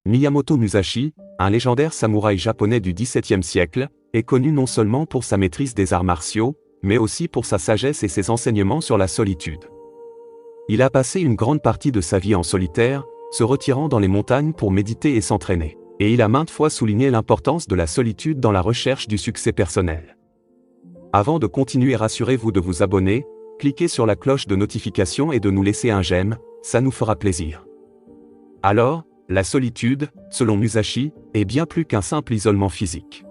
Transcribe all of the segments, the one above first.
Miyamoto Musashi, un légendaire samouraï japonais du XVIIe siècle, est connu non seulement pour sa maîtrise des arts martiaux, mais aussi pour sa sagesse et ses enseignements sur la solitude. Il a passé une grande partie de sa vie en solitaire, se retirant dans les montagnes pour méditer et s'entraîner. Et il a maintes fois souligné l'importance de la solitude dans la recherche du succès personnel. Avant de continuer, rassurez-vous de vous abonner, cliquez sur la cloche de notification et de nous laisser un j'aime, ça nous fera plaisir. Alors, la solitude, selon Musashi, est bien plus qu'un simple isolement physique.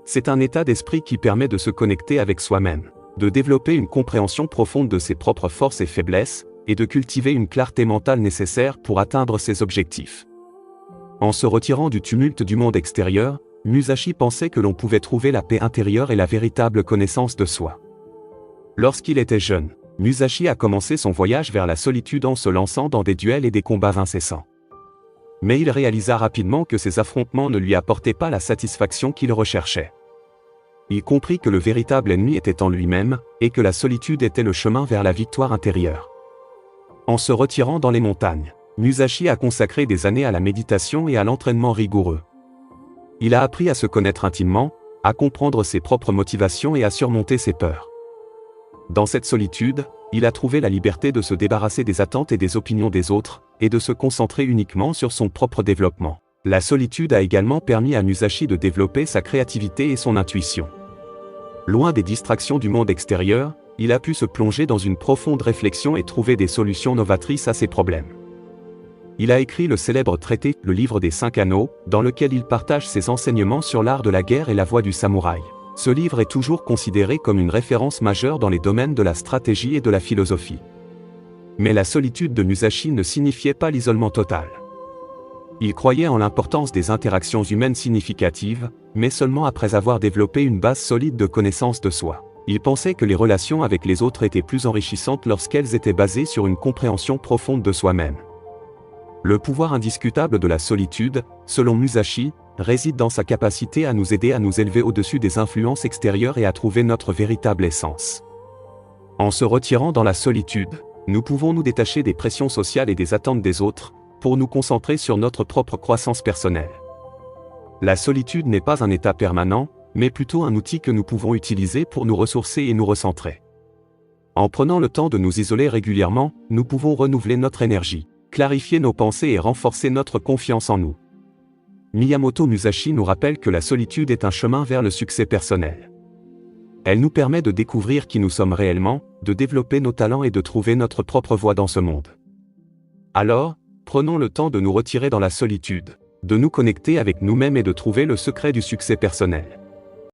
C'est un état d'esprit qui permet de se connecter avec soi-même, de développer une compréhension profonde de ses propres forces et faiblesses, et de cultiver une clarté mentale nécessaire pour atteindre ses objectifs. En se retirant du tumulte du monde extérieur, Musashi pensait que l'on pouvait trouver la paix intérieure et la véritable connaissance de soi. Lorsqu'il était jeune, Musashi a commencé son voyage vers la solitude en se lançant dans des duels et des combats incessants. Mais il réalisa rapidement que ces affrontements ne lui apportaient pas la satisfaction qu'il recherchait. Il comprit que le véritable ennemi était en lui-même, et que la solitude était le chemin vers la victoire intérieure. En se retirant dans les montagnes, Musashi a consacré des années à la méditation et à l'entraînement rigoureux. Il a appris à se connaître intimement, à comprendre ses propres motivations et à surmonter ses peurs. Dans cette solitude, il a trouvé la liberté de se débarrasser des attentes et des opinions des autres, et de se concentrer uniquement sur son propre développement. La solitude a également permis à Musashi de développer sa créativité et son intuition. Loin des distractions du monde extérieur, il a pu se plonger dans une profonde réflexion et trouver des solutions novatrices à ses problèmes. Il a écrit le célèbre traité, le livre des 5 anneaux, dans lequel il partage ses enseignements sur l'art de la guerre et la voie du samouraï. Ce livre est toujours considéré comme une référence majeure dans les domaines de la stratégie et de la philosophie. Mais la solitude de Musashi ne signifiait pas l'isolement total. Il croyait en l'importance des interactions humaines significatives, mais seulement après avoir développé une base solide de connaissance de soi. Il pensait que les relations avec les autres étaient plus enrichissantes lorsqu'elles étaient basées sur une compréhension profonde de soi-même. Le pouvoir indiscutable de la solitude, selon Musashi, réside dans sa capacité à nous aider à nous élever au-dessus des influences extérieures et à trouver notre véritable essence. En se retirant dans la solitude, nous pouvons nous détacher des pressions sociales et des attentes des autres, pour nous concentrer sur notre propre croissance personnelle. La solitude n'est pas un état permanent, mais plutôt un outil que nous pouvons utiliser pour nous ressourcer et nous recentrer. En prenant le temps de nous isoler régulièrement, nous pouvons renouveler notre énergie, clarifier nos pensées et renforcer notre confiance en nous. Miyamoto Musashi nous rappelle que la solitude est un chemin vers le succès personnel. Elle nous permet de découvrir qui nous sommes réellement, de développer nos talents et de trouver notre propre voie dans ce monde. Alors, prenons le temps de nous retirer dans la solitude, de nous connecter avec nous-mêmes et de trouver le secret du succès personnel.